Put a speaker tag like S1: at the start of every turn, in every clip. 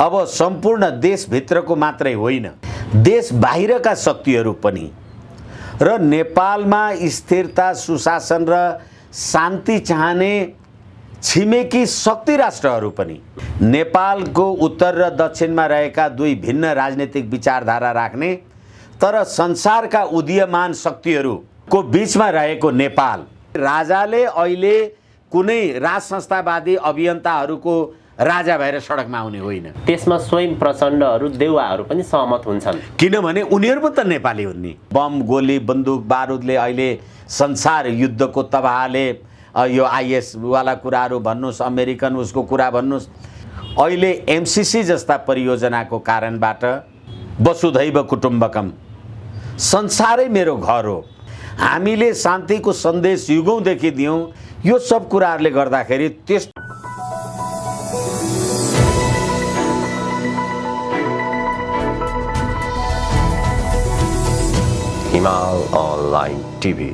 S1: अब सम्पूर्ण देशभित्रको मात्रै होइन, देश बाहिरका शक्तिहरू पनि र नेपालमा स्थिरता, सुशासन र शान्ति चाहने छिमेकी शक्ति राष्ट्रहरू पनि, नेपालको उत्तर र दक्षिणमा रहेका दुई भिन्न राजनीतिक विचारधारा राख्ने तर संसारका उदीयमान शक्तिहरूको बीचमा रहेको नेपाल, राजाले अहिले कुनै राज संस्थावादी अभियन्ताहरूको राजा भएर सडकमा आउने होइन।
S2: त्यसमा स्वयं प्रचण्डहरू, देउवाहरू पनि सहमत हुन्छन्,
S1: किनभने उनीहरू पनि त नेपाली हुन् नि। बम, गोली, बन्दुक, बारुदले अहिले संसार युद्धको तबाहले, यो आइएस वाला कुराहरू भन्नुहोस्, अमेरिकन उसको कुरा भन्नुहोस्, अहिले एमसिसी जस्ता परियोजनाको कारणबाट वसुधैव कुटुम्बकम, संसारै मेरो घर हो, हामीले शान्तिको सन्देश युगौँदेखि दियौँ। यो सब कुराहरूले गर्दाखेरि त्यस
S2: हिमाल अनलाइन टिभी।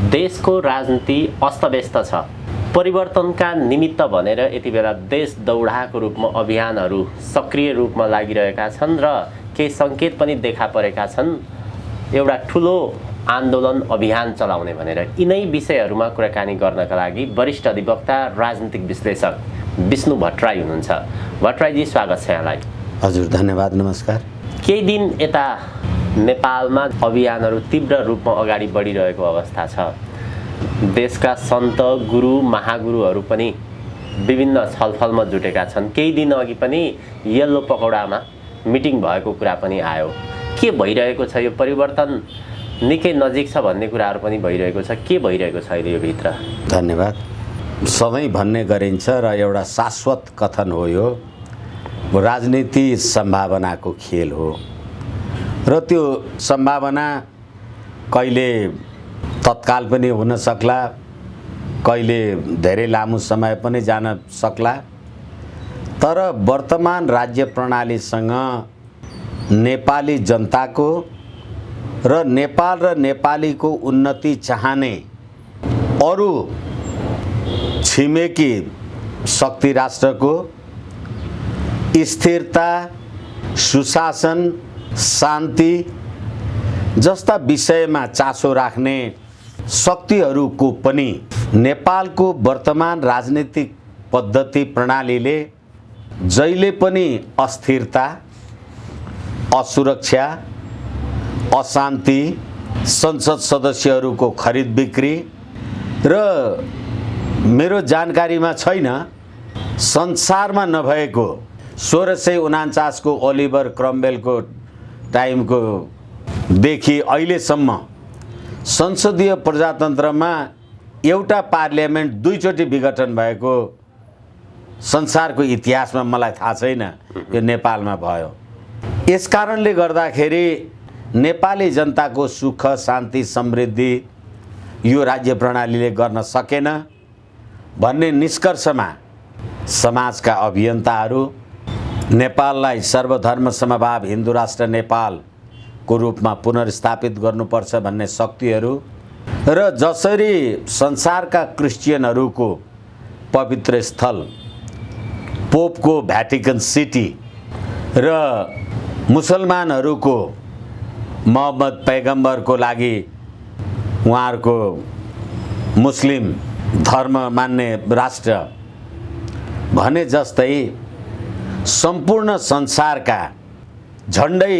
S2: देशको राजनीति अस्तव्यस्त छ। परिवर्तनका निमित्त भनेर यति बेला देश दौडाको रूपमा अभियानहरू सक्रिय रूपमा लागिरहेका छन् र केही सङ्केत पनि देखा परेका छन् एउटा ठुलो आन्दोलन अभियान चलाउने भनेर। यिनै विषयहरूमा कुराकानी गर्नका लागि वरिष्ठ अधिवक्ता, राजनीतिक विश्लेषक विष्णु भट्टराई हुनुहुन्छ। भट्टराईजी, स्वागत छ यहाँलाई।
S1: हजुर, धन्यवाद, नमस्कार।
S2: केही दिन यता नेपालमा अभियानहरू तीव्र रूपमा अगाडि बढिरहेको अवस्था छ। देशका सन्त, गुरु, महागुरुहरू पनि विभिन्न छलफलमा जुटेका छन्। केही दिन अघि पनि येल्लो पकौडामा मिटिङ भएको कुरा पनि आयो। के भइरहेको छ? यो परिवर्तन निकै नजिक छ भन्ने कुराहरू पनि भइरहेको छ। के भइरहेको छ अहिले यो भित्र?
S1: धन्यवाद। सधैँ भन्ने गरिन्छ र एउटा शाश्वत कथन हो यो, राजनीति सम्भावनाको खेल हो र त्यो सम्भावना कहिले तत्काल पनि हुन सक्ला, कहिले धेरै लामो समय पनि जान सक्ला। तर वर्तमान राज्य प्रणालीसँग नेपाली जनताको र नेपालीको उन्नति चाहने अरू छिमेकी शक्ति राष्ट्रको स्थिरता, सुशासन, शान्ति जस्ता विषयमा चासो राख्ने शक्तिहरूको पनि नेपालको वर्तमान राजनीतिक पद्धति प्रणालीले जहिले पनि अस्थिरता, असुरक्षा, अशान्ति, संसद सदस्यहरूको खरिद बिक्री र मेरो जानकारीमा छैन, संसारमा नभएको 1649 को ओलिभर क्रमवेलको टाइमको देखि अहिलेसम्म संसदीय प्रजातन्त्रमा एउटा पार्लियामेन्ट दुईचोटि विघटन भएको संसारको इतिहासमा मलाई थाहा छैन। यो नेपालमा भयो। यसकारणले गर्दाखेरि नेपाली जनताको सुख, शान्ति, समृद्धि यो राज्य प्रणालीले गर्न सकेन भन्ने निष्कर्षमा समाजका अभियन्ताहरू नेपाललाई सर्वधर्म समभाव हिन्दू राष्ट्र नेपालको रूपमा पुनर्स्थापित गर्नुपर्छ भन्ने शक्तिहरू र जसरी संसारका क्रिस्चियनहरूको पवित्र स्थल पोपको भ्याटिकन सिटी र मुसलमानहरूको मोहम्मद पैगम्बरको लागि उहाँहरूको मुस्लिम धर्म मान्ने राष्ट्र भने जस्तै सम्पूर्ण संसारका झन्डै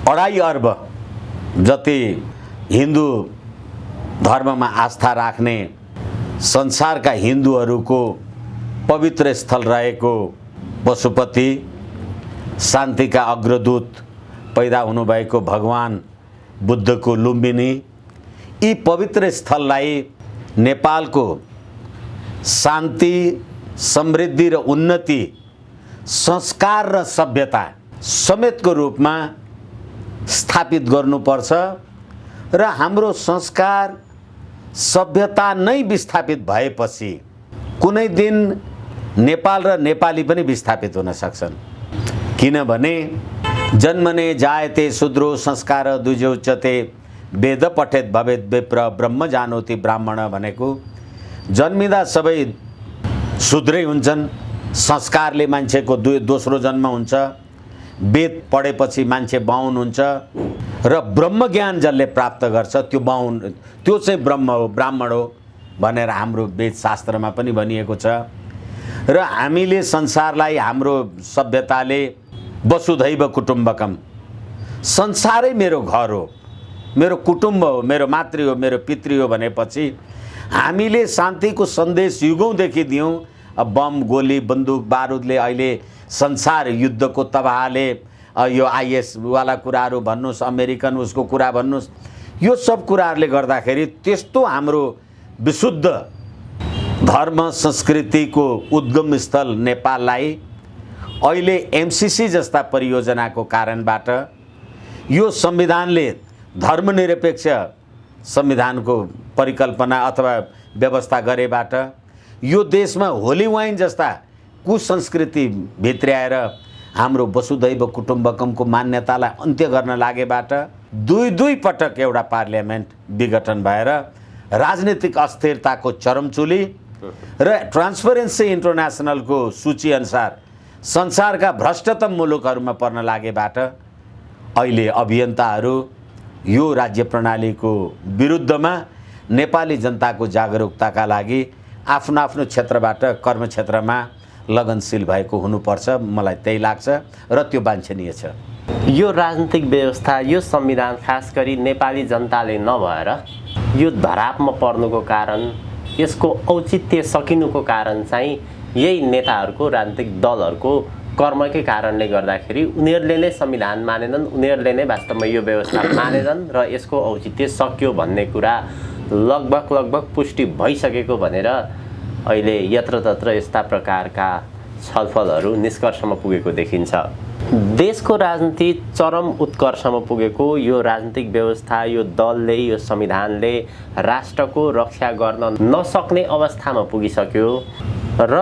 S1: 2.5 अर्ब जति हिन्दू धर्ममा आस्था राख्ने संसारका हिन्दूहरूको पवित्र स्थल रहेको पशुपति, शान्तिका अग्रदूत पैदा हुनुभएको भगवान बुद्धको लुम्बिनी, यी पवित्र स्थललाई नेपालको शान्ति, समृद्धि र उन्नति, संस्कार र सभ्यता समेतको रूपमा स्थापित गर्नुपर्छ र हाम्रो संस्कार सभ्यता नै विस्थापित भएपछि कुनै दिन नेपाल र नेपाली पनि विस्थापित हुन सक्छन्। किनभने जन्मने जायते शूद्रो संस्कार द्विजोच्यते वेद पठेत भवेत विप्र ब्रह्म जानोति ब्राह्मण भनेको जन्मिँदा सबै शूद्रै हुन्छन् संस्कारले मान्छेको दोस्रो जन्म हुन्छ, वेद पढेपछि मान्छे बाहुन हुन्छ र ब्रह्मज्ञान जसले प्राप्त गर्छ त्यो बाहुन, त्यो चाहिँ ब्राह्मण हो भनेर हाम्रो वेद शास्त्रमा पनि भनिएको छ। र हामीले संसारलाई, हाम्रो सभ्यताले वसुधैव कुटुम्बकम, संसारै मेरो घर हो, मेरो कुटुम्ब हो, मेरो मातृ हो, मेरो पितृ हो भनेपछि हामीले शान्तिको सन्देश युगौँदेखि दियौँ। अब बम, गोली, बन्दुक, बारुदले अहिले संसार युद्धको तबाहले, यो आइएसवाला कुराहरू भन्नुहोस्, अमेरिकन उसको कुरा भन्नुहोस्, यो सब कुराहरूले गर्दाखेरि त्यस्तो हाम्रो विशुद्ध धर्म संस्कृतिको उद्गम स्थल नेपाललाई अहिले एमसीसी जस्ता परियोजनाको कारणबाट, यो संविधानले धर्मनिरपेक्ष संविधानको परिकल्पना अथवा व्यवस्था गरेबाट, यो देशमा होली वाइन जस्ता कुसंस्कृति भित्र्याएर हाम्रो वसुधैव कुटुम्बकमको मान्यतालाई अन्त्य गर्न लागेबाट दुई पटक एउटा पार्लियामेन्ट विघटन भएर राजनीतिक अस्थिरताको चरमचुली र ट्रान्सपरेन्सी इन्टरनेसनलको सूची अनुसार संसारका भ्रष्टतम मुलुकहरूमा पर्न लागेबाट अहिले अभियन्ताहरू यो राज्य प्रणालीको विरुद्धमा नेपाली जनताको जागरुकताका लागि आफ्नो आफ्नो क्षेत्रबाट कर्मक्षेत्रमा लगनशील भएको हुनुपर्छ, मलाई त्यही लाग्छ र त्यो वाञ्छनीय छ।
S2: यो राजनीतिक व्यवस्था, यो संविधान खास गरी नेपाली जनताले नभएर यो धरापमा पर्नुको कारण, यसको औचित्य सकिनुको कारण चाहिँ यही नेताहरूको, राजनीतिक दलहरूको कर्मकै कारणले गर्दाखेरि उनीहरूले नै संविधान मानेनन्, उनीहरूले नै वास्तवमा यो व्यवस्था मानेनन् र यसको औचित्य सक्यो भन्ने कुरा लगभग पुष्टि भइसकेको भनेर अहिले यत्रतत्र यस्ता प्रकारका छलफलहरू निष्कर्षमा पुगेको देखिन्छ। देशको राजनीति चरम उत्कर्षमा पुगेको यो राजनीतिक व्यवस्था, यो दलले, यो संविधानले राष्ट्रको रक्षा गर्न नसक्ने अवस्थामा पुगिसक्यो र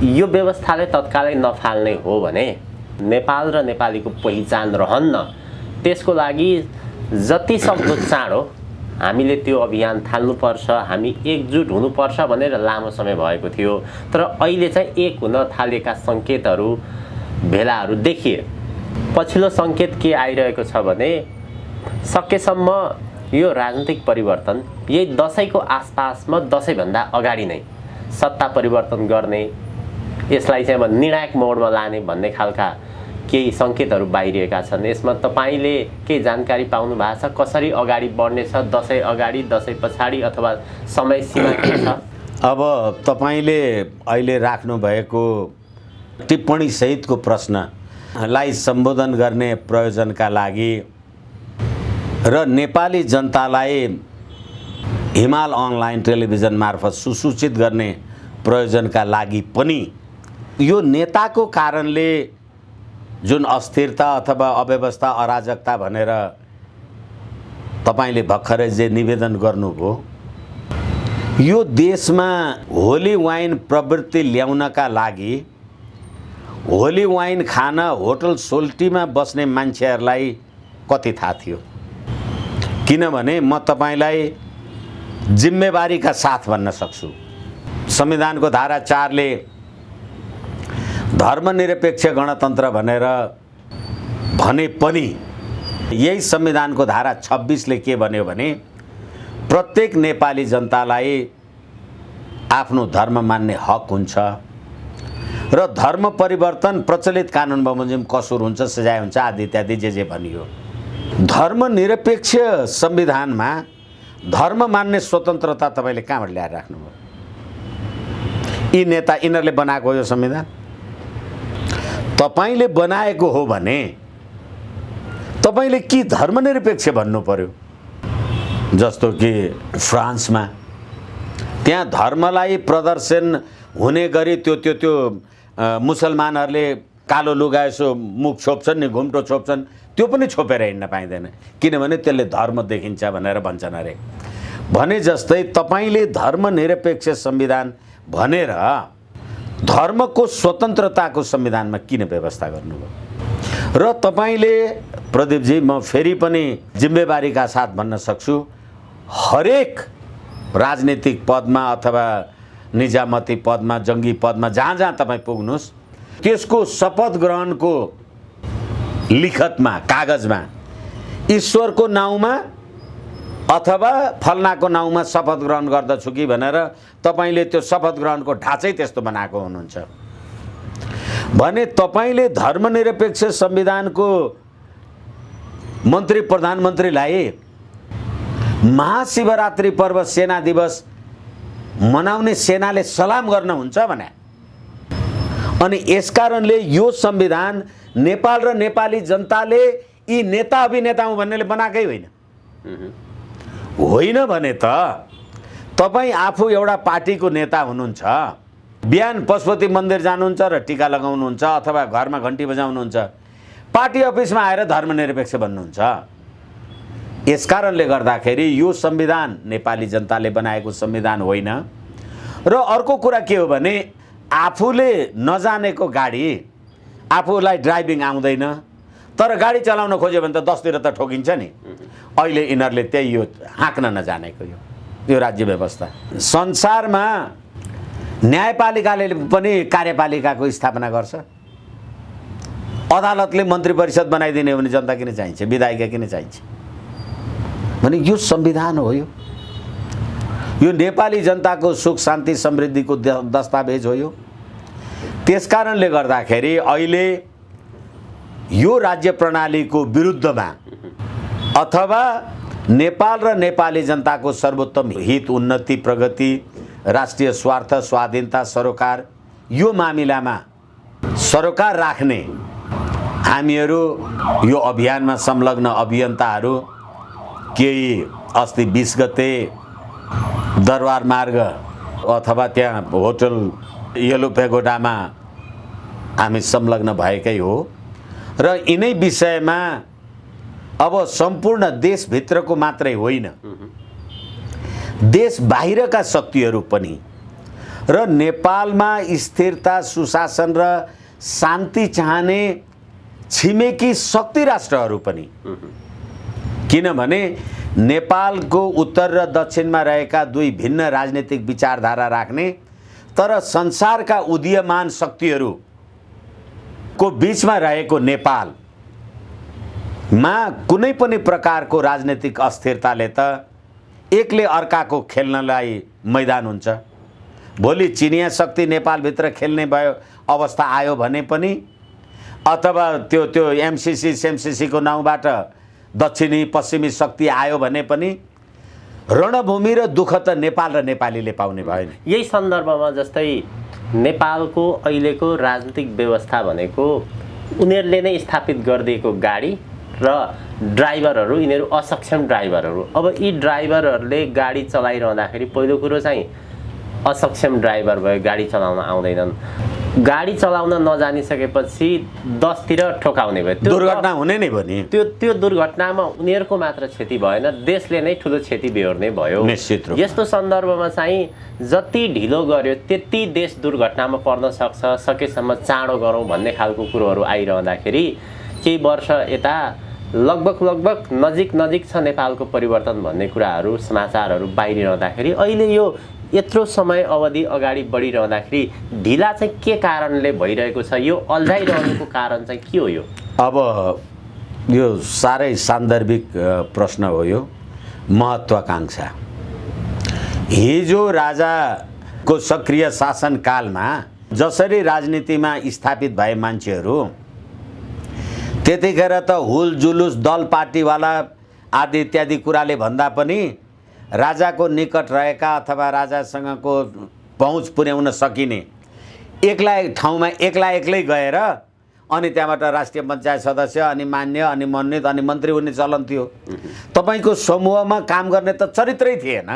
S2: यो व्यवस्थाले तत्कालै नफाल्ने हो भने नेपाल र नेपालीको पहिचान रहन्न। त्यसको लागि जति सक्दो चाँडो हामीले त्यो अभियान थाल्नुपर्छ, हामी एकजुट हुनुपर्छ भनेर लामो समय भएको थियो। तर अहिले चाहिँ एक हुन थालेका सङ्केतहरू, भेलाहरू देखिए। पछिल्लो सङ्केत के आइरहेको छ भने सकेसम्म यो राजनीतिक परिवर्तन यही दसैँको आसपासमा, दसैँभन्दा अगाडि नै सत्ता परिवर्तन गर्ने, यसलाई चाहिँ अब निर्णायक मोडमा लाने भन्ने खालका केही सङ्केतहरू बाहिरिएका छन्। यसमा तपाईँले केही जानकारी पाउनु भएको छ? कसरी अगाडि बढ्नेछ? दसैँ अगाडि, दसैँ पछाडि, अथवा समय सीमा के छ?
S1: अब तपाईँले अहिले राख्नुभएको टिप्पणी सहितको प्रश्नलाई सम्बोधन गर्ने प्रयोजनका लागि र नेपाली जनतालाई हिमाल अनलाइन टेलिभिजन मार्फत सुसूचित गर्ने प्रयोजनका लागि पनि यो नेताको कारणले जुन अस्थिरता अथवा अव्यवस्था, अराजकता भनेर तपाईले भर्खरै जे निवेदन गर्नुभयो, यो देशमा होली वाइन प्रवृत्ति ल्याउनका लागि होली वाइन खान होटल सोल्टीमा बस्ने मान्छेहरूलाई कति थाहा थियो? किनभने म तपाईलाई जिम्मेवारीका साथ भन्न सक्छु, संविधानको धारा 4 ले धर्मनिरपेक्ष गणतन्त्र भनेर भने पनि यही संविधानको धारा 26 ले के भन्यो भने प्रत्येक नेपाली जनतालाई आफ्नो धर्म मान्ने हक हुन्छ र धर्म परिवर्तन प्रचलित कानुन बमोजिम कसुर हुन्छ, सजाय हुन्छ, आदि इत्यादि जे भनियो। धर्मनिरपेक्ष संविधानमा धर्म मान्ने स्वतन्त्रता तपाईले कहाँबाट ल्याएर राख्नुभयो? यी नेता, यिनीहरूले बनाएको हो यो संविधान? तपाईले बनाएको हो भने तपाईले के धर्मनिरपेक्ष भन्नु पर्यो? जस्तो कि फ्रान्समा त्यहाँ धर्मलाई प्रदर्शन हुने गरी त्यो मुसलमानहरूले कालो लुगा यसो मुख छोप्छन् नि, घुम्टो छोप्छन्, त्यो पनि छोपेर हिँड्न पाइँदैन, किनभने त्यसले धर्म देखिन्छ भनेर भन्छन् अरे। भने जस्तै तपाईले धर्मनिरपेक्ष संविधान भनेर धर्मको स्वतन्त्रताको संविधानमा किन व्यवस्था गर्नुभयो? र तपाईले, प्रदीपजी, म फेरि पनि जिम्मेवारीका साथ भन्न सक्छु, हरेक राजनीतिक पदमा अथवा निजामती पदमा, जङ्गी पदमा, जहाँ जहाँ तपाईँ पुग्नुहोस्, त्यसको शपथ ग्रहणको लिखतमा, कागजमा ईश्वरको नाउँमा अथवा फल्नाको नाउँमा शपथ ग्रहण गर्दछु कि भनेर तपाईँले त्यो शपथ ग्रहणको ढाँचै त्यस्तो बनाएको हुनुहुन्छ भने तपाईँले धर्मनिरपेक्ष संविधानको मन्त्री प्रधानमन्त्रीलाई महाशिवरात्रि पर्व सेना दिवस मनाउने सेनाले सलाम गर्न हुन्छ भने, अनि यसकारणले यो संविधान नेपाल र नेपाली जनताले यी नेता अभिनेता हुँ भन्नेले बनाएकै होइन भने त तपाईँ आफू एउटा पार्टीको नेता हुनुहुन्छ, बिहान पशुपति मन्दिर जानुहुन्छ र टीका लगाउनुहुन्छ अथवा घरमा घन्टी बजाउनुहुन्छ, पार्टी अफिसमा आएर धर्मनिरपेक्ष भन्नुहुन्छ। यसकारणले गर्दाखेरि यो संविधान नेपाली जनताले बनाएको संविधान होइन। र अर्को कुरा के हो भने आफूले नजानेको गाडी, आफूलाई ड्राइभिङ आउँदैन तर गाडी चलाउन खोज्यो भने त 10 तिर त ठोकिन्छ नि। अहिले यिनीहरूले त्यही यो हाँक्न नजानेको यो राज्य व्यवस्था। संसारमा न्यायपालिकाले पनि कार्यपालिकाको स्थापना गर्छ। अदालतले मन्त्री परिषद बनाइदिने हो भने जनता किन चाहिन्छ, विधायिका किन चाहिन्छ भने यो संविधान हो। यो नेपाली जनताको सुख शान्ति समृद्धिको दस्तावेज हो। यो त्यसकारणले गर्दाखेरि अहिले यो राज्य प्रणालीको विरुद्धमा अथवा नेपाल र नेपाली जनताको सर्वोत्तम हित, उन्नति, प्रगति, राष्ट्रिय स्वार्थ, स्वाधीनता, सरोकार, यो मामिलामा सरोकार राख्ने हामीहरू यो अभियानमा संलग्न अभियन्ताहरू केही अस्ति 20 गते दरबार मार्ग अथवा त्यहाँ होटल येलो पेगोडामा हामी संलग्न भएकै हो। र यिनै विषयमा अब सम्पूर्ण देशभित्रको मात्रै होइन, देश बाहिरका शक्तिहरू पनि र नेपालमा स्थिरता, सुशासन र शान्ति चाहने छिमेकी शक्ति राष्ट्रहरू पनि, किनभने नेपालको उत्तर र दक्षिणमा रहेका दुई भिन्न राजनीतिक विचारधारा राख्ने तर संसारका उदीयमान शक्तिहरूको बीचमा रहेको नेपालमा कुनै पनि प्रकारको राजनीतिक अस्थिरताले त एकले अर्काको खेल्नलाई मैदान हुन्छ। भोलि चिनिया शक्ति नेपालभित्र खेल्ने भयो अवस्था आयो भने पनि, अथवा त्यो एमसीसी सेमसीसीको नाउँबाट दक्षिणी पश्चिमी शक्ति आयो भने पनि रणभूमि र दुःख त नेपाल र नेपालीले पाउने भयो नि।
S2: यही सन्दर्भमा जस्तै नेपालको अहिलेको राजनीतिक व्यवस्था भनेको उनीहरूले नै स्थापित गरिदिएको गाडी र ड्राइभरहरू, यिनीहरू असक्षम ड्राइभरहरू। अब यी ड्राइभरहरूले गाडी चलाइरहँदाखेरि पहिलो कुरो चाहिँ असक्षम ड्राइभर भयो, गाडी चलाउन आउँदैनन्। गाडी चलाउन नजानिसकेपछि 10 तिर ठोकाउने भयो,
S1: दुर्घटना हुने नै भयो नि।
S2: त्यो दुर्घटनामा उनीहरूको मात्र क्षति भएन, देशले नै ठुलो क्षति बेहोर्ने भयो।
S1: निश्चित रूपमा
S2: यस्तो सन्दर्भमा चाहिँ जति ढिलो गर्यो त्यति देश दुर्घटनामा पर्न सक्छ, सकेसम्म चाँडो गरौँ भन्ने खालको कुरोहरू आइरहँदाखेरि केही वर्ष यता लगभग नजिक छ नेपालको परिवर्तन भन्ने कुराहरू, समाचारहरू बाहिरिरहँदाखेरि अहिले यो यत्रो समय अवधि अगाडि बढिरहँदाखेरि ढिला चाहिँ के कारणले भइरहेको छ? यो अल्झाइरहनुको कारण चाहिँ के हो? यो
S1: अब यो साह्रै सान्दर्भिक प्रश्न हो। यो महत्त्वाकांक्षा हिजो राजाको सक्रिय शासनकालमा जसरी राजनीतिमा स्थापित भए मान्छेहरू त्यतिखेर त हुल जुलुस, दल पार्टीवाला आदि इत्यादि कुराले भन्दा पनि राजाको निकट रहेका अथवा राजासँगको पहुँच पुर्याउन सकिने ठाउँमा एक्लै गएर अनि त्यहाँबाट राष्ट्रिय पञ्चायत सदस्य, अनि मान्य, अनि मनोनित, अनि मन्त्री हुने चलन थियो। तपाईँको समूहमा काम गर्ने त चरित्रै थिएन।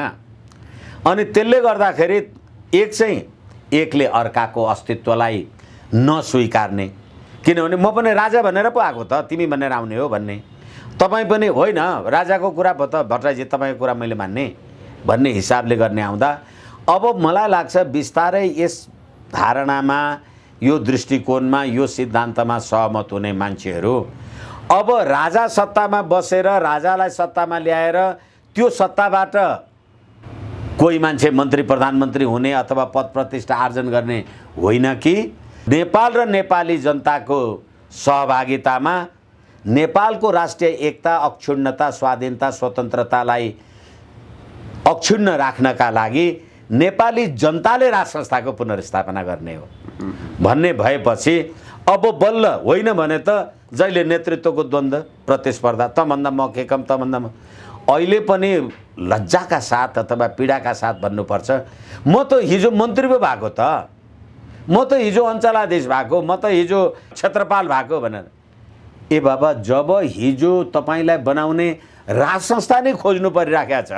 S1: अनि त्यसले गर्दाखेरि एकले अर्काको अस्तित्वलाई नस्वीकार्ने, किनभने म पनि राजा भनेर पो आएको त, तिमी भनेर आउने हो भन्ने, तपाईँ पनि होइन राजाको कुरा भयो त भट्टराईजी तपाईँको कुरा मैले मान्ने भन्ने हिसाबले गर्ने आउँदा अब मलाई लाग्छ बिस्तारै यस धारणामा, यो दृष्टिकोणमा, यो सिद्धान्तमा सहमत हुने मान्छेहरू अब राजा सत्तामा बसेर राजालाई सत्तामा ल्याएर त्यो सत्ताबाट कोही मान्छे मन्त्री प्रधानमन्त्री हुने अथवा पद प्रतिष्ठा आर्जन गर्ने होइन कि नेपाल र नेपाली जनताको सहभागितामा नेपालको राष्ट्रिय एकता, अक्षुण्णता, स्वाधीनता, स्वतन्त्रतालाई अक्षुण्ण राख्नका लागि नेपाली जनताले राज संस्थाको पुनर्स्थापना गर्ने हो भन्ने भएपछि अब बल्ल होइन भने त जहिले नेतृत्वको द्वन्द्व, प्रतिस्पर्धा, तभन्दा म के कम, तभन्दा म, अहिले पनि लज्जाका साथ अथवा पीडाका साथ भन्नुपर्छ, म त हिजो मन्त्री पो भएको त, म त हिजो अञ्चलाधीश भएको, म त हिजो क्षेत्रपाल भएको भनेर। ए बाबा, जब हिजो तपाईँलाई बनाउने राज संस्था नै खोज्नु परिराखेको छ,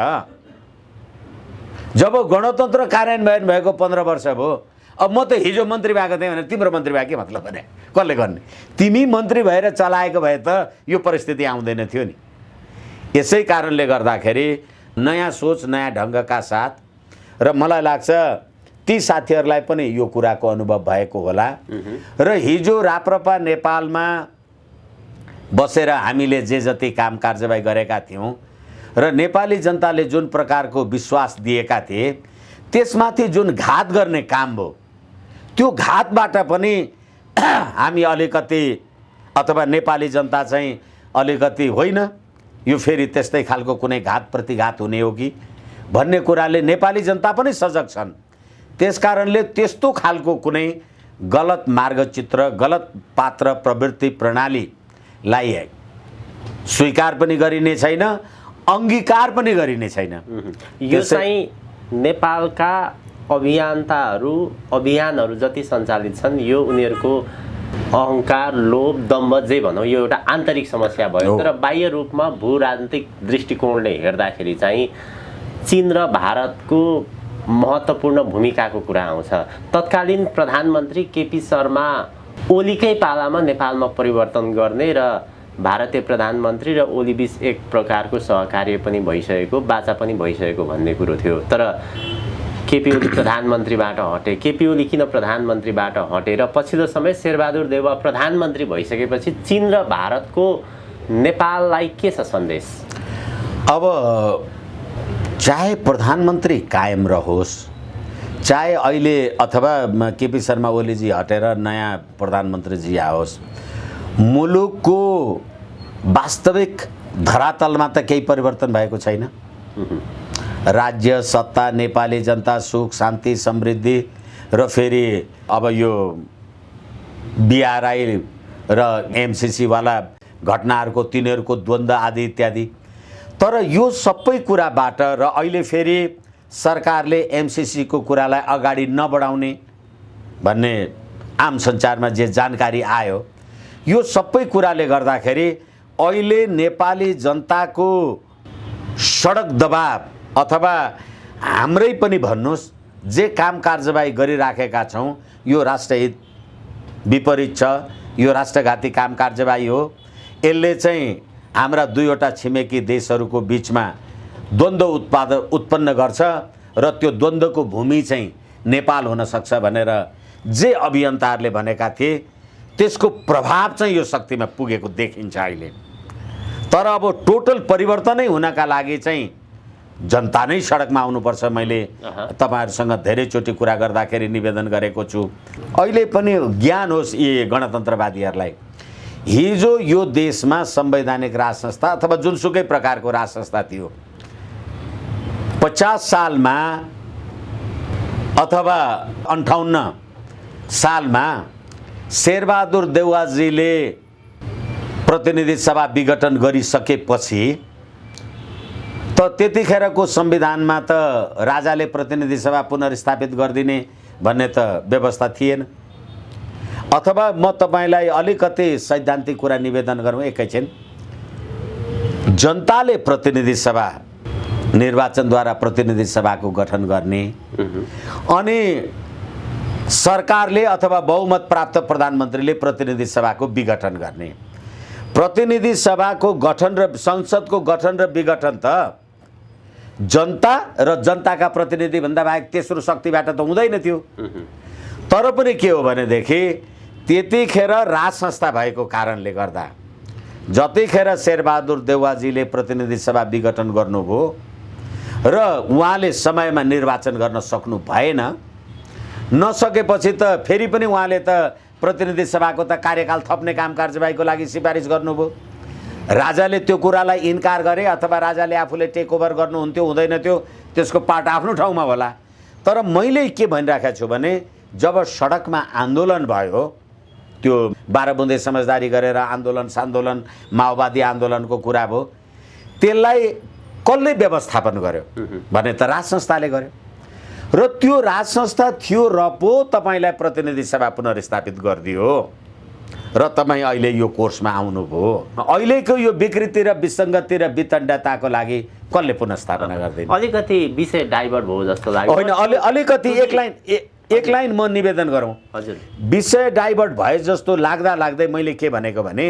S1: जब गणतन्त्र कार्यान्वयन भएको 15 वर्ष भयो, अब म त हिजो मन्त्री भएको थिएँ भने तिम्रो मन्त्री भयो के मतलब भने कसले गर्ने? तिमी मन्त्री भएर चलाएको भए त यो परिस्थिति आउँदैन थियो नि। यसै कारणले गर्दाखेरि नयाँ सोच, नयाँ ढङ्गका साथ, र मलाई लाग्छ ती साथीहरूलाई पनि यो कुराको अनुभव भएको होला र हिजो राप्रपा नेपालमा बसेर हामीले जे जति काम कारबाही गरेका थियौँ र नेपाली जनताले जुन प्रकारको विश्वास दिएका थिए, त्यसमाथि जुन घात गर्ने काम भयो, त्यो घातबाट पनि हामी अलिकति अथवा नेपाली जनता चाहिँ अलिकति होइन यो फेरि त्यस्तै खालको कुनै घात प्रतिघात हुने हो कि भन्ने कुराले नेपाली जनता पनि सजग छन्। त्यसकारणले त्यस्तो खालको कुनै गलत मार्गचित्र, गलत पात्र, प्रवृत्ति, प्रणालीलाई स्वीकार पनि गरिने छैन, अङ्गीकार पनि गरिने छैन।
S2: यो चाहिँ नेपालका अभियानहरू जति सञ्चालित छन्, यो उनीहरूको अहङ्कार, लोभ, दम्भ जे भनौँ, यो एउटा आन्तरिक समस्या भयो। तर बाह्य रूपमा भू राजनीतिक दृष्टिकोणले हेर्दाखेरि चाहिँ चीन र भारतको महत्त्वपूर्ण भूमिकाको कुरा आउँछ। तत्कालीन प्रधानमन्त्री केपी शर्मा ओलीकै पालामा नेपालमा परिवर्तन गर्ने र भारतीय प्रधानमन्त्री र ओलीबीच एक प्रकारको सहकार्य पनि भइसकेको, बाचा पनि भइसकेको भन्ने कुरो थियो। तर केपी ओली प्रधानमन्त्रीबाट हटे, केपी ओली किन प्रधानमन्त्रीबाट हटेर पछिल्लो समय शेरबहादुर देउवा प्रधानमन्त्री भइसकेपछि चीन र भारतको नेपाललाई के छ सन्देश?
S1: अब चाहे प्रधानमन्त्री कायम रहोस्, चाहे अहिले अथवा केपी शर्मा ओलीजी हटेर नयाँ प्रधानमन्त्रीजी आओस्, मुलुकको वास्तविक धरातलमा त केही परिवर्तन भएको छैन। राज्य, सत्ता, नेपाली जनता, सुख, शान्ति, समृद्धि र फेरि अब यो बिआरआई र एमसिसी वाला घटनाहरूको तिनीहरूको द्वन्द्व आदि इत्यादि। तर यो सबै कुराबाट र अहिले फेरि सरकारले एमसिसी को कुरालाई अगाडि नबढाउने भन्ने आम सञ्चारमा जे जानकारी आयो, यो सबै कुराले गर्दाखेरि अहिले नेपाली जनताको सडक दबाव अथवा हाम्रै पनि भन्नुहोस् जे काम कारबाही गरिराखेका छौँ, यो राष्ट्रहित विपरीत छ, यो राष्ट्रघाती काम कारबाही हो। यसले चाहिँ हाम्रा दुईवटा छिमेकी देशहरूको बिचमा द्वन्द्व उत्पन्न गर्छ र त्यो द्वन्द्वको भूमि चाहिँ नेपाल हुन सक्छ भनेर जे अभियन्ताहरूले भनेका थिए, त्यसको प्रभाव चाहिँ यो शक्तिमा पुगेको देखिन्छ अहिले। तर अब टोटल परिवर्तनै हुनका लागि चाहिँ जनता नै सडकमा आउनुपर्छ। मैले तपाईहरुसँग धेरैचोटि कुरा गर्दाखेरि निवेदन गरेको छु। अहिले पनि ज्ञान होस् यी गणतन्त्रवादीहरूलाई, हिजो यो देशमा संवैधानिक राज संस्था अथवा जुनसुकै प्रकारको राज संस्था थियो, 50 सालमा अथवा 58 सालमा शेरबहादुर देउवाजीले प्रतिनिधि सभा विघटन गरिसकेपछि त त्यतिखेरको संविधानमा त राजाले प्रतिनिधि सभा पुनर्स्थापित गरिदिने भन्ने त व्यवस्था थिएन। अथवा म तपाईलाई अलिकति सैद्धान्तिक कुरा निवेदन गरौँ एकैछिन। जनताले प्रतिनिधि सभा निर्वाचनद्वारा प्रतिनिधि सभाको गठन गर्ने अनि सरकारले अथवा बहुमत प्राप्त प्रधानमन्त्रीले प्रतिनिधि सभाको विघटन गर्ने। प्रतिनिधि सभाको गठन र संसदको गठन र विघटन त जनता र जनताका प्रतिनिधि भन्दा बाहेक तेस्रो शक्तिबाट त हुँदैन थियो। तर पनि के हो भनेदेखि त्यतिखेर राज संस्था भएको कारणले गर्दा जतिखेर शेरबहादुर देउवाजीले प्रतिनिधि सभा विघटन गर्नुभयो र उहाँले समयमा निर्वाचन गर्न सक्नु भएन। नसकेपछि त फेरि पनि उहाँले त प्रतिनिधि सभाको त कार्यकाल थप्ने काम कारबाहीको लागि सिफारिस गर्नुभयो। राजाले त्यो कुरालाई इन्कार गरे अथवा राजाले आफूले टेक ओभर गर्नुहुन्थ्यो हुँदैन थियो, त्यसको पार्ट आफ्नो ठाउँमा होला। तर मैले के भनिराखेको छु भने जब सडकमा आन्दोलन भयो, त्यो 12 बुँदे समझदारी गरेर आन्दोलन माओवादी आन्दोलनको कुरा भयो, त्यसलाई कसले व्यवस्थापन गर्यो भने त राज संस्थाले गर्यो। र त्यो राज संस्था थियो र पो तपाईँलाई प्रतिनिधि सभा पुनर्स्थापित गरिदियो र तपाईँ अहिले यो कोर्समा आउनुभयो। अहिलेको यो विकृति र विसङ्गति र वितण्डताको लागि कसले पुनर्स्थापना गर्दैन?
S2: अलिकति विषय डाइभर्ट भयो जस्तो लाग्यो।
S1: होइन, अलिकति एक लाइन म निवेदन गरौँ।
S2: हजुर,
S1: विषय डाइभर्ट भए जस्तो लाग्दै मैले के भनेको भने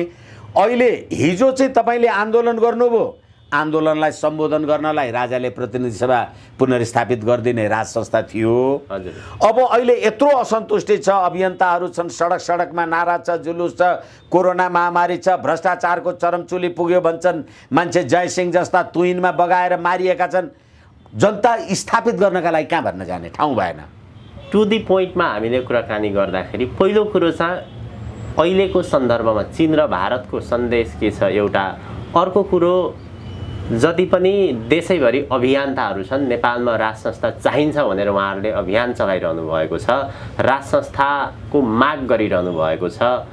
S1: अहिले हिजो चाहिँ तपाईँले आन्दोलन गर्नुभयो, आन्दोलनलाई सम्बोधन गर्नलाई राजाले प्रतिनिधि सभा पुनर्स्थापित गरिदिने राज संस्था थियो। अब अहिले यत्रो असन्तुष्टि छ, अभियन्ताहरू छन्, सडकमा नारा छ, जुलुस छ, कोरोना महामारी छ, भ्रष्टाचारको चरमचुली पुग्यो भन्छन्, मान्छे जय सिंह जस्ता तुइनमा बगाएर मारिएका छन्। जनता स्थापित गर्नका लागि कहाँ भन्न जाने ठाउँ भएन।
S2: टु दी पोइन्टमा हामीले कुराकानी गर्दाखेरि पहिलो कुरो चाहिँ अहिलेको सन्दर्भमा चीन र भारतको सन्देश के छ एउटा। अर्को कुरो, जति पनि देशैभरि अभियन्ताहरू छन्, नेपालमा राज संस्था चाहिन्छ भनेर उहाँहरूले अभियान चलाइरहनु भएको छ, राज संस्थाको माग गरिरहनु भएको छ।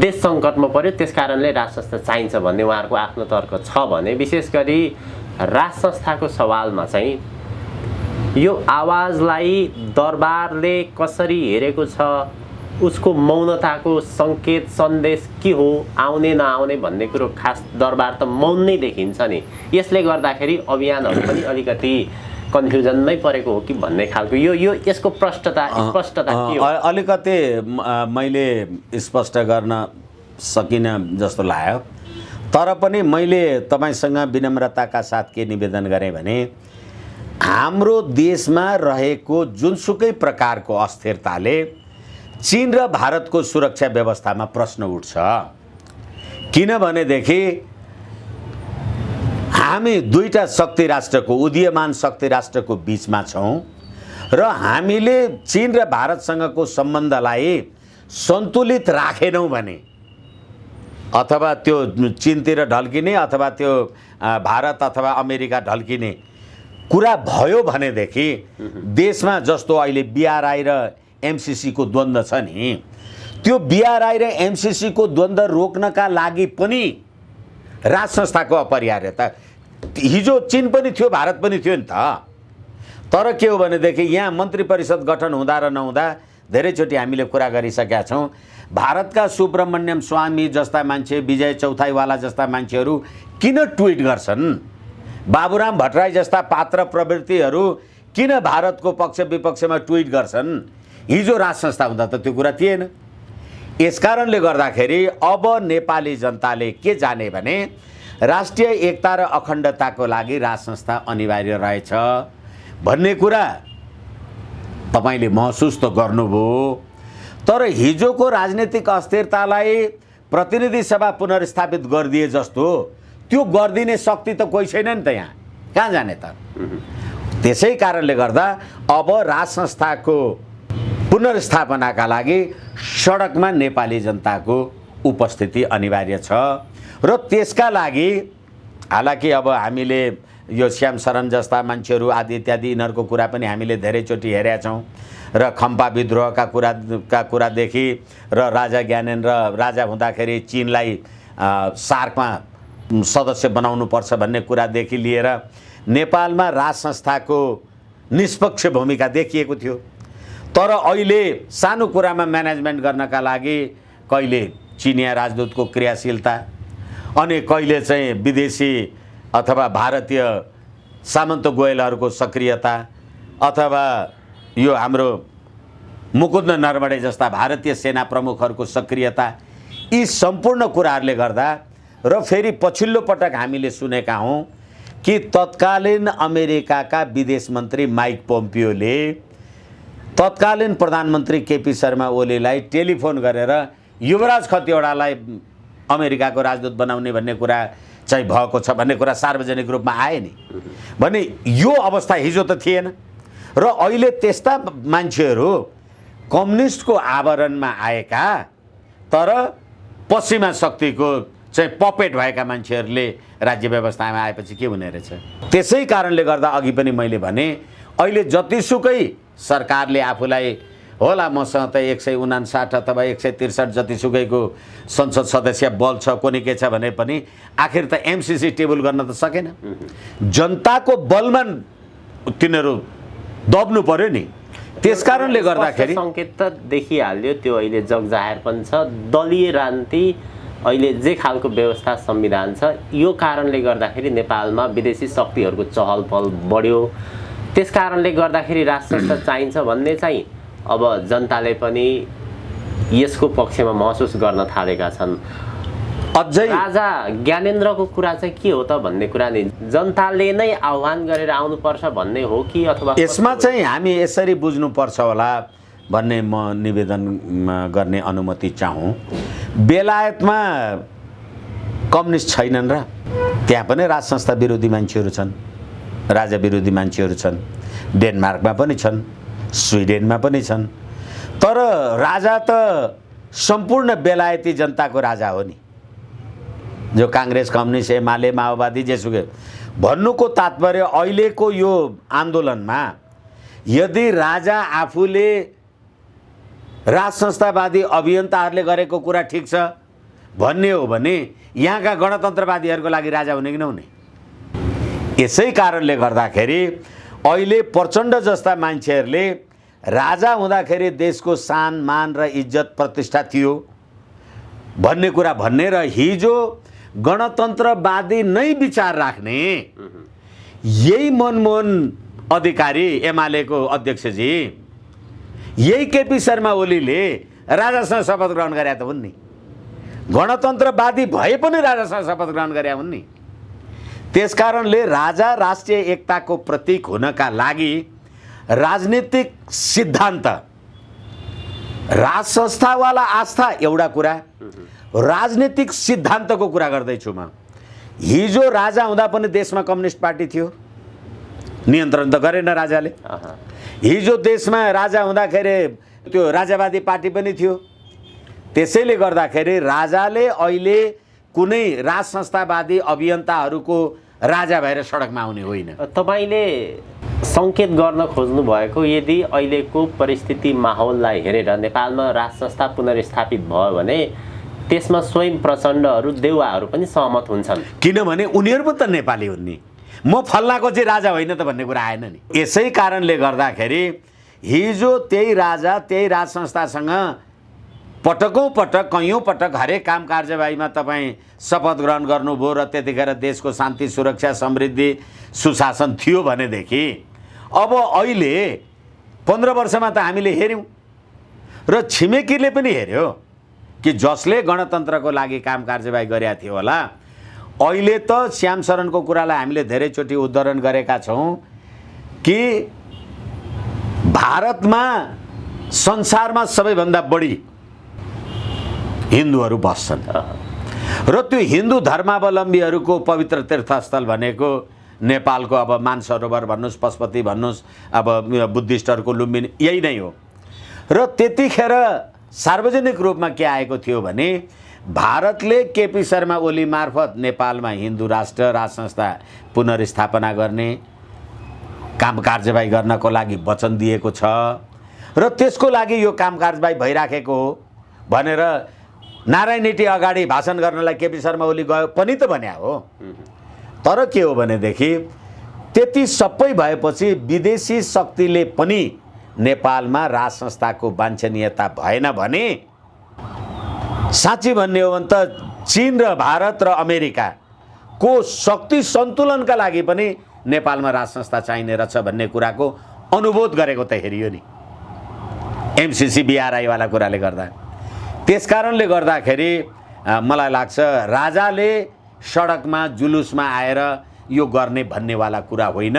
S2: देश सङ्कटमा पर्यो, त्यस कारणले राज संस्था चाहिन्छ भन्ने उहाँहरूको आफ्नो तर्क छ भने, विशेष गरी राज संस्थाको सवालमा चाहिँ यो आवाजलाई दरबारले कसरी हेरेको छ, उसको मौनताको सङ्केत सन्देश के हो, आउने नआउने भन्ने कुरो खास दरबार त मौन नै देखिन्छ नि। यसले गर्दाखेरि अभियानहरू पनि अलिकति कन्फ्युजनमै परेको हो कि भन्ने खालको यो यसको स्पष्टता के हो?
S1: अलिकति मैले स्पष्ट गर्न सकिनँ जस्तो लाग्यो। तर पनि मैले तपाईँसँग विनम्रताका साथ के निवेदन गरेँ भने हाम्रो देशमा रहेको जुनसुकै प्रकारको अस्थिरताले चीन र भारतको सुरक्षा व्यवस्थामा प्रश्न उठ्छ। किनभनेदेखि हामी दुईटा शक्ति राष्ट्रको, उदीयमान शक्ति राष्ट्रको बीचमा छौँ र हामीले चीन र भारतसँगको सम्बन्धलाई सन्तुलित राखेनौँ भने अथवा त्यो चीनतिर ढल्किने अथवा त्यो भारत अथवा अमेरिका ढल्किने कुरा भयो भनेदेखि देशमा जस्तो अहिले बीआरआई र एमसीसी को द्वन्द्व छ नि, त्यो बीआरआई र एमसीसी को द्वन्द्व रोक्नका लागि पनि राज संस्थाको अपरिहार्यता। हिजो चीन पनि थियो, भारत पनि थियो नि त। तर के हो भनेदेखि यहाँ मन्त्री परिषद गठन हुँदा र नहुँदा धेरैचोटि हामीले कुरा गरिसकेका छौँ। भारतका सुब्रमण्यम स्वामी जस्ता मान्छे, विजय चौथाईवाला जस्ता मान्छेहरू किन ट्विट गर्छन्? बाबुराम भट्टराई जस्ता पात्र प्रवृत्तिहरू किन भारतको पक्ष विपक्षमा ट्विट गर्छन्? हिजो राज संस्था हुँदा त त्यो कुरा थिएन। यसकारणले गर्दाखेरि अब नेपाली जनताले के जाने भने राष्ट्रिय एकता र अखण्डताको लागि राज संस्था अनिवार्य रहेछ भन्ने कुरा तपाईले महसुस त गर्नुभयो। तर हिजोको राजनीतिक अस्थिरतालाई प्रतिनिधि सभा पुनर्स्थापित गरिदिए जस्तो त्यो गरिदिने शक्ति त कोही छैन नि त, यहाँ कहाँ जाने त? त्यसै कारणले गर्दा अब राज संस्थाको पुनर्स्थापनाका लागि सडकमा नेपाली जनताको उपस्थिति अनिवार्य छ र त्यसका लागि हालाकि अब हामीले यो श्याम शरण जस्ता मान्छेहरू आदि इत्यादि यिनीहरूको कुरा पनि हामीले धेरैचोटि हेरेका छौँ र खम्पा विद्रोहका कुरादेखि र राजा ज्ञानेन्द्र राजा हुँदाखेरि चीनलाई सार्कमा सदस्य बनाउनुपर्छ भन्ने कुरादेखि लिएर नेपालमा राज संस्थाको निष्पक्ष भूमिका देखिएको थियो। तर अहिले सानो कुरामा म्यानेजमेन्ट गर्नका लागि कहिले चिनिया राजदूतको क्रियाशीलता अनि कहिले चाहिँ विदेशी अथवा भारतीय सामन्त गोयलहरूको सक्रियता अथवा यो हाम्रो मुकुन्द नरवणे जस्ता भारतीय सेना प्रमुखहरूको सक्रियता, यी सम्पूर्ण कुराहरूले गर्दा र फेरि पछिल्लो पटक हामीले सुनेका हौँ कि तत्कालीन अमेरिकाका विदेश मन्त्री माइक पोम्पियोले तत्कालीन प्रधानमन्त्री केपी शर्मा ओलीलाई टेलिफोन गरेर युवराज खतिवडालाई अमेरिकाको राजदूत बनाउने भन्ने कुरा चाहिँ भएको छ भन्ने कुरा सार्वजनिक रूपमा आए नि। भने यो अवस्था हिजो त थिएन र अहिले त्यस्ता मान्छेहरू कम्युनिस्टको आवरणमा आएका तर पश्चिमा शक्तिको चाहिँ पपेट भएका मान्छेहरूले राज्य व्यवस्थामा आएपछि के हुने रहेछ। त्यसै कारणले गर्दा अघि पनि मैले भने अहिले जतिसुकै सरकारले आफूलाई होला मसँग त 159 अथवा 163 जतिसुकैको संसद सदस्य बल छ कुनै के छ भने पनि आखिर त एमसीसी टेबल गर्न त सकेन। जनताको बलमा तिनीहरू दब्नु पर्यो नि। त्यसकारणले गर्दाखेरि
S2: सङ्केत त देखिहाल्यो, त्यो अहिले जगजाहेर पनि छ। दलीय राजनीति अहिले जे खालको व्यवस्था संविधान छ यो कारणले गर्दाखेरि नेपालमा विदेशी शक्तिहरूको चहल पहल बढ्यो। त्यस कारणले गर्दाखेरि राष्ट्र संस्था चाहिन्छ भन्ने चाहिँ अब जनताले पनि यसको पक्षमा महसुस गर्न थालेका छन्।
S1: अझै
S2: राजा ज्ञानेन्द्रको कुरा चाहिँ के हो त भन्ने कुरा नि जनताले नै आह्वान गरेर आउनुपर्छ भन्ने हो कि अथवा
S1: यसमा चाहिँ हामी यसरी बुझ्नुपर्छ होला भन्ने म निवेदन गर्ने अनुमति चाहूँ। बेलायतमा कम्युनिस्ट छैनन् र त्यहाँ पनि राज संस्था विरोधी मान्छेहरू छन्, राजा विरोधी मान्छेहरू छन्। डेनमार्कमा पनि छन्, स्विडेनमा पनि छन्। तर राजा त सम्पूर्ण बेलायती जनताको राजा हो नि, जो काङ्ग्रेस कम्युनिस्ट एमाले माओवादी जेसुकै। भन्नुको तात्पर्य अहिलेको यो आन्दोलनमा यदि राजा आफूले राज संस्थावादी अभियन्ताहरूले गरेको कुरा ठिक छ भन्ने हो भने यहाँका गणतन्त्रवादीहरूको लागि राजा हुने कि नहुने। यसै कारणले गर्दाखेरि अहिले प्रचण्ड जस्ता मान्छेहरूले राजा हुँदाखेरि देशको सान मान र इज्जत प्रतिष्ठा थियो भन्ने कुरा भन्ने र हिजो गणतन्त्रवादी नै विचार राख्ने यही मनमोहन अधिकारी एमालेको अध्यक्षजी, यही केपी शर्मा ओलीले राजासँग शपथ ग्रहण गरे त हुन् नि। गणतन्त्रवादी भए पनि राजासँग शपथ ग्रहण गरे हुन् नि। त्यसकारणले राजा राष्ट्रिय एकताको प्रतीक हुनका लागि राजनीतिक सिद्धान्त, राज संस्थावाला आस्था एउटा कुरा, राजनीतिक सिद्धान्तको कुरा गर्दैछु म। हिजो राजा हुँदा पनि देशमा कम्युनिस्ट पार्टी थियो, नियन्त्रण त गरेन राजाले। हिजो देशमा राजा हुँदाखेरि त्यो राजावादी पार्टी पनि थियो। त्यसैले गर्दाखेरि राजाले अहिले कुनै राज संस्थावादी अभियन्ताहरूको राजा भएर सडकमा आउने होइन।
S2: तपाईँले सङ्केत गर्न खोज्नु भएको यदि अहिलेको परिस्थिति माहौललाई हेरेर नेपालमा राज संस्था पुनर्स्थापित भयो भने त्यसमा स्वयं प्रचण्डहरू देउवाहरू पनि सहमत हुन्छन्,
S1: किनभने उनीहरू पनि त नेपाली हुन् नि। म फल्लाको चाहिँ राजा होइन त भन्ने कुरा आएन नि। यसै कारणले गर्दाखेरि हिजो त्यही राजा त्यही राज संस्थासँग पटकौँ पटक कैयौँ पटक हरेक काम कार्यवाहीमा तपाईँ शपथ ग्रहण गर्नुभयो र त्यतिखेर देशको शान्ति सुरक्षा समृद्धि सुशासन थियो भनेदेखि अब अहिले 15 वर्षमा त हामीले हेऱ्यौँ र छिमेकीले पनि हेऱ्यो कि जसले गणतन्त्रको लागि काम कार्यवाही गरेका थियो होला। अहिले त श्याम शरणको कुरालाई हामीले धेरैचोटि उद्धरण गरेका छौँ कि भारतमा संसारमा सबैभन्दा बढी हिन्दूहरू बस्छन् र त्यो हिन्दू धर्मावलम्बीहरूको पवित्र तीर्थस्थल भनेको नेपालको अब मानसरोवर भन्नुहोस्, पशुपति भन्नुहोस्, अब बुद्धिस्टहरूको लुम्बिनी यही नै हो। र त्यतिखेर सार्वजनिक रूपमा के आएको थियो भने भारतले केपी शर्मा ओली मार्फत नेपालमा हिन्दू राष्ट्र राज संस्था पुनर्स्थापना गर्ने काम कार्यवाही गर्नको लागि वचन दिएको छ र त्यसको लागि यो काम कार्यवाही भइराखेको हो भनेर नारायणहिटी अगाडि भाषण गर्नलाई केपी शर्मा ओली गयो पनि त भन्या हो। तर के हो भनेदेखि त्यति सबै भएपछि विदेशी शक्तिले पनि नेपालमा राज संस्थाको वाञ्छनीयता भएन भने साँच्ची भन्ने हो भने त चीन र भारत र अमेरिकाको शक्ति सन्तुलनका लागि पनि नेपालमा राज संस्था चाहिने रहेछ भन्ने कुराको अनुभूत गरेको त हेरियो नि एमसीसी बीआरआई वाला कुराले गर्दा। त्यसकारणले गर्दाखेरि मलाई लाग्छ राजाले सडकमा जुलुसमा आएर यो गर्ने भन्नेवाला कुरा होइन।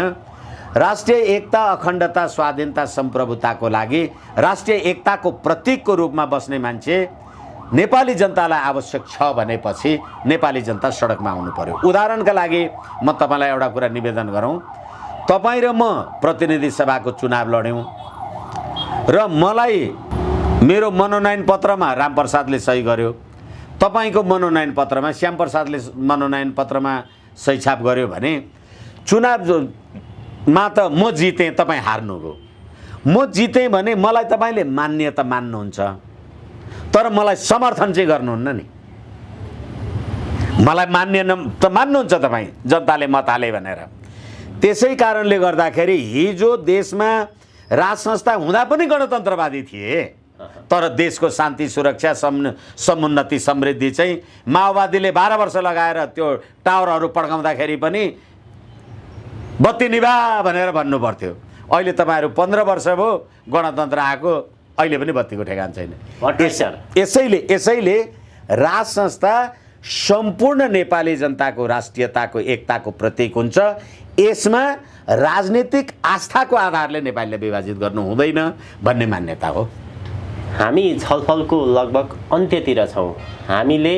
S1: राष्ट्रिय एकता, अखण्डता, स्वाधीनता, सम्प्रभुताको लागि राष्ट्रिय एकताको प्रतीकको रूपमा बस्ने मान्छे नेपाली जनतालाई आवश्यक छ भनेपछि नेपाली जनता सडकमा आउनु पर्यो। उदाहरणका लागि म तपाईँलाई एउटा कुरा निवेदन गरौँ, तपाईँ र म प्रतिनिधि सभाको चुनाव लड्यौँ र मलाई मेरो मनोनयन पत्रमा रामप्रसादले सही गर्यो, तपाईँको मनोनयन पत्रमा श्यामप्रसादले मनोनयन पत्रमा सही छाप गर्यो भने चुनावमा त म जितेँ, तपाईँ हार्नुभयो। म जितेँ भने मलाई तपाईँले मान्यता मान्नुहुन्छ, तर मलाई समर्थन चाहिँ गर्नुहुन्न नि। मलाई मान्य त मान्नुहुन्छ तपाईँ, जनताले मत हाले भनेर। त्यसै कारणले गर्दाखेरि हिजो देशमा राज संस्था हुँदा पनि गणतन्त्रवादी थिए, तर देशको शान्ति सुरक्षा समुन्नति समृद्धि चाहिँ माओवादीले 12 वर्ष लगाएर त्यो टावरहरू पड्काउँदाखेरि पनि बत्ती निभा भनेर भन्नु पर्थ्यो। अहिले तपाईँहरू 15 वर्ष भयो गणतन्त्र आएको, अहिले पनि बत्तीको ठेगान छैन। यसैले राज संस्था सम्पूर्ण नेपाली जनताको राष्ट्रियताको एकताको प्रतीक हुन्छ। यसमा राजनीतिक आस्थाको आधारले नेपालीले विभाजित गर्नु हुँदैन भन्ने मान्यता हो।
S2: हामी छलफलको लगभग अन्त्यतिर छौँ। हामीले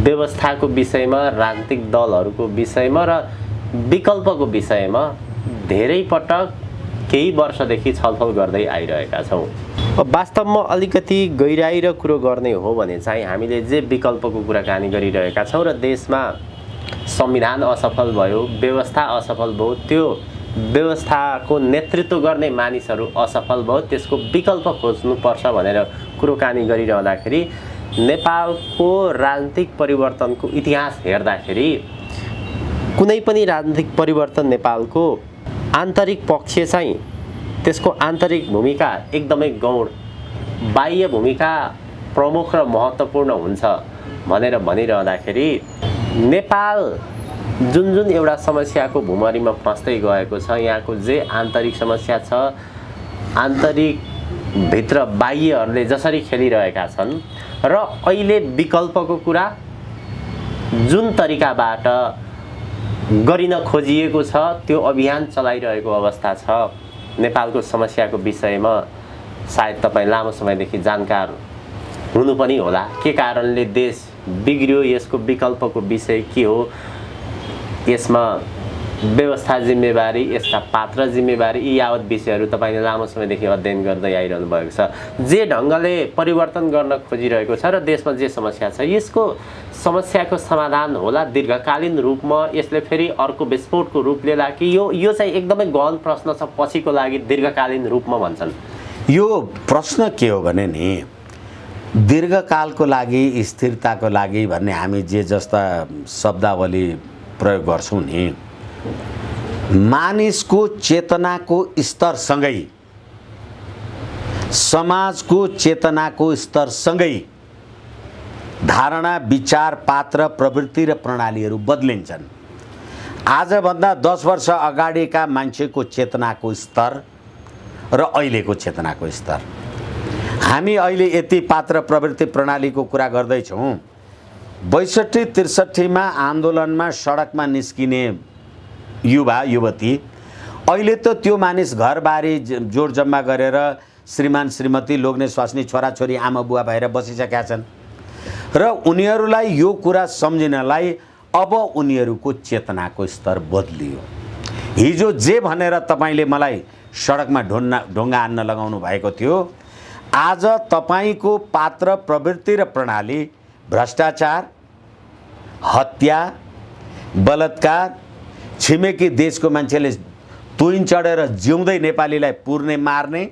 S2: व्यवस्थाको विषयमा, राजनीतिक दलहरूको विषयमा र विकल्पको विषयमा धेरै पटक केही वर्षदेखि छलफल गर्दै आइरहेका छौँ। वास्तवमा अलिकति गहिराई र कुरो गर्ने हो भने चाहिँ हामीले जे विकल्पको कुराकानी गरिरहेका छौँ र देशमा संविधान असफल भयो, व्यवस्था असफल भयो, त्यो व्यवस्थाको नेतृत्व गर्ने मानिसहरू असफल भयो, त्यसको विकल्प खोज्नुपर्छ भनेर कुरोकानी गरिरहँदाखेरि नेपालको राजनीतिक परिवर्तनको इतिहास हेर्दाखेरि कुनै पनि राजनीतिक परिवर्तन नेपालको आन्तरिक पक्ष चाहिँ त्यसको आन्तरिक भूमिका एकदमै गौण, बाह्य भूमिका प्रमुख र महत्त्वपूर्ण हुन्छ भनेर भनिरहँदाखेरि नेपाल जुन जुन एउटा समस्याको भुमरीमा फस्दै गएको छ, यहाँको जे आन्तरिक समस्या छ, आन्तरिक भित्र बाह्यहरूले जसरी खेलिरहेका छन् र अहिले विकल्पको कुरा जुन तरिकाबाट गरिन खोजिएको छ त्यो अभियान चलाइरहेको अवस्था छ। नेपालको समस्याको विषयमा सायद तपाईँ लामो समयदेखि जानकार हुनु पनि होला। के कारणले देश बिग्रियो, यसको विकल्पको विषय के हो, यसमा व्यवस्था जिम्मेवारी, यसका पात्र जिम्मेवारी, यी यावत विषयहरू तपाईँले लामो समयदेखि अध्ययन गर्दै आइरहनु भएको छ। जे ढङ्गले परिवर्तन गर्न खोजिरहेको छ र देशमा जे समस्या छ, यसको समस्याको समाधान होला दीर्घकालीन रूपमा, यसले फेरि अर्को विस्फोटको रूप लिएला कि यो चाहिँ एकदमै गहन प्रश्न छ, पछिको लागि दीर्घकालीन रूपमा भन्छन्।
S1: यो प्रश्न के हो भने नि, दीर्घकालको लागि, स्थिरताको लागि भन्ने हामी जे जस्ता शब्दावली प्रयोग गर्छौँ नि, मानिसको चेतनाको स्तरसँगै, समाजको चेतनाको स्तरसँगै धारणा, विचार, पात्र, प्रवृत्ति र प्रणालीहरू बदलिन्छन्। आजभन्दा 10 वर्ष अगाडिका मान्छेको चेतनाको स्तर र अहिलेको चेतनाको स्तर, हामी अहिले यति पात्र, प्रवृत्ति, प्रणालीको कुरा गर्दैछौँ। 62-63 मा आन्दोलनमा सडकमा निस्किने युवा युवती अहिले त त्यो मानिस घरबारी जोड जम्मा गरेर श्रीमान श्रीमती, लोग्ने स्वास्नी, छोराछोरी, आमा बुवा भएर बसिसकेका छन् र उनीहरूलाई यो कुरा सम्झिनलाई अब उनीहरूको चेतनाको स्तर बदलियो। हिजो जे भनेर तपाईँले मलाई सडकमा ढुङ्गा हान्न लगाउनु भएको थियो, आज तपाईँको पात्र, प्रवृत्ति र प्रणाली भ्रष्टाचार, हत्या, बलात्कार, छिमेकी देशको मान्छेले तुइन चढेर जिउँदै नेपालीलाई पुर्ने, मार्ने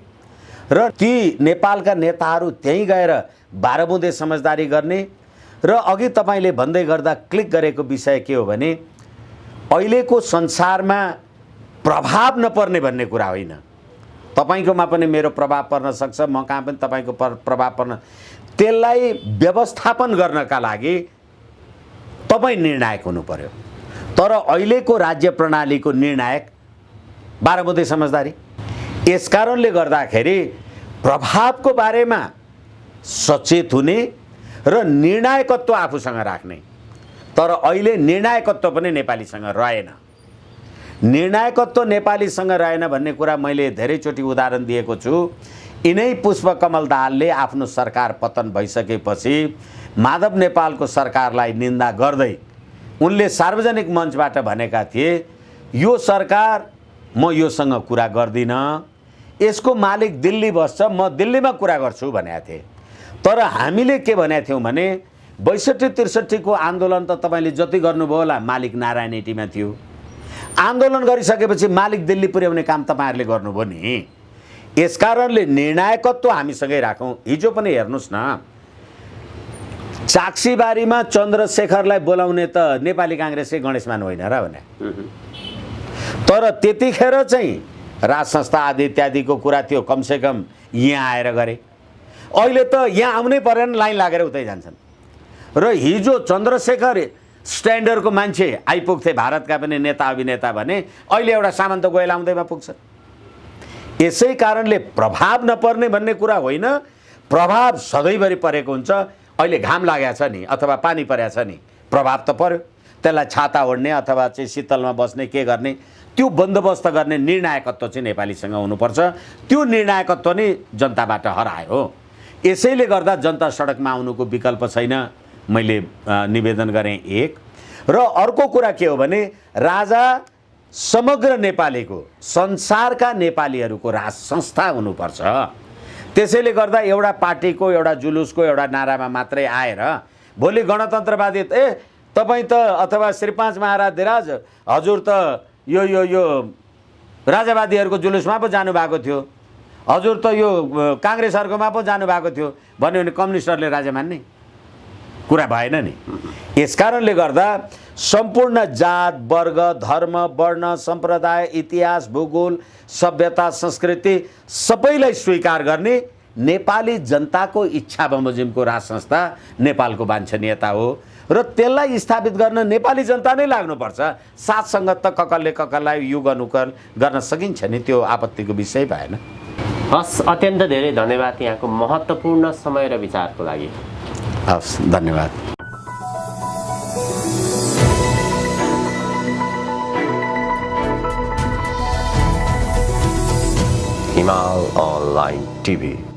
S1: र ती नेपालका नेताहरू त्यहीँ गएर 12 बुँदे समझदारी गर्ने र अघि तपाईँले भन्दै गर्दा क्लिक गरेको विषय के हो भने अहिलेको संसारमा प्रभाव नपर्ने भन्ने कुरा होइन। तपाईँकोमा पनि मेरो प्रभाव पर्न सक्छ, म कहाँ पनि तपाईँको प्रभाव पर्न, त्यसलाई व्यवस्थापन गर्नका लागि तपाईँ निर्णायक हुनु पर्यो। तर अहिलेको राज्य प्रणालीको निर्णायक 12 बुँदे समझदारी। यसकारणले गर्दाखेरि प्रभावको बारेमा सचेत हुने र निर्णायकत्व आफूसँग राख्ने, तर अहिले निर्णायकत्व पनि नेपालीसँग रहेन। निर्णायकत्व नेपालीसँग रहेन भन्ने कुरा मैले धेरैचोटि उदाहरण दिएको छु। यिनै पुष्पकमल दाहालले आफ्नो सरकार पतन भइसकेपछि माधव नेपालको सरकारलाई निन्दा गर्दै उनले सार्वजनिक मञ्चबाट भनेका थिए, यो सरकार म योसँग कुरा गर्दिनँ, यसको मालिक दिल्ली बस्छ, म दिल्लीमा कुरा गर्छु भनेका थिए। तर हामीले के भनेका थियौँ भने 62-63 को आन्दोलन त तपाईँले जति गर्नुभयो होला, मालिक नारायण एटीमा थियो। आन्दोलन गरिसकेपछि मालिक दिल्ली पुर्याउने काम तपाईँहरूले गर्नुभयो नि। यसकारणले निर्णायकत्व हामीसँगै राखौँ। हिजो पनि हेर्नुहोस् न, चाक्सीबारीमा चन्द्रशेखरलाई बोलाउने त नेपाली काङ्ग्रेसकै गणेशमान होइन र भने, तर त्यतिखेर चाहिँ राज संस्था आदि इत्यादिको कुरा थियो, कमसेकम यहाँ आएर गरे। अहिले त यहाँ आउनै परेन, लाइन लागेर उतै जान्छन्। र हिजो चन्द्रशेखर स्ट्यान्डर्डको मान्छे आइपुग्थे, भारतका पनि नेता अभिनेता भने, अहिले एउटा सामन्त गोयल आउँदैमा पुग्छ। यसै कारणले प्रभाव नपर्ने भन्ने कुरा होइन, प्रभाव सधैँभरि परेको हुन्छ। अहिले घाम लागेको छ नि अथवा पानी परेको छ नि, प्रभाव त पर्यो। त्यसलाई छाता ओढ्ने अथवा चाहिँ शीतलमा बस्ने के गर्ने, त्यो बन्दोबस्त गर्ने निर्णायकत्व चाहिँ नेपालीसँग हुनुपर्छ। त्यो निर्णायकत्व नै जनताबाट हरायो। यसैले गर्दा जनता सडकमा आउनुको विकल्प छैन, मैले निवेदन गरेँ। एक र अर्को कुरा के हो भने, राजा समग्र नेपालीको, संसारका नेपालीहरूको राज संस्था हुनुपर्छ। त्यसैले गर्दा एउटा पार्टीको, एउटा जुलुसको, एउटा नारामा मात्रै आएर भोलि गणतन्त्रवादी तपाईँ त अथवा श्री 5 महाराज हजुर त यो राजावादीहरूको जुलुसमा पो जानुभएको थियो, हजुर त यो काङ्ग्रेसहरूकोमा पो जानुभएको थियो भन्यो भने कम्युनिस्टहरूले राजा मान्ने कुरा भएन नि। यसकारणले गर्दा सम्पूर्ण जात, वर्ग, धर्म, वर्ण, सम्प्रदाय, इतिहास, भूगोल, सभ्यता, संस्कृति सबैलाई स्वीकार गर्ने नेपाली जनताको इच्छा बमोजिमको राज संस्था नेपालको वाञ्छनीयता हो र त्यसलाई स्थापित गर्न नेपाली जनता नै लाग्नुपर्छ। साथसँग त ककलले ककललाई युग अनुकल गर्न सकिन्छ नि, त्यो आपत्तिको विषय भएन।
S2: हस्, अत्यन्त धेरै धन्यवाद यहाँको महत्त्वपूर्ण समय र विचारको लागि।
S1: हस्, धन्यवाद।
S3: हिमाल अनलाइन टिभी।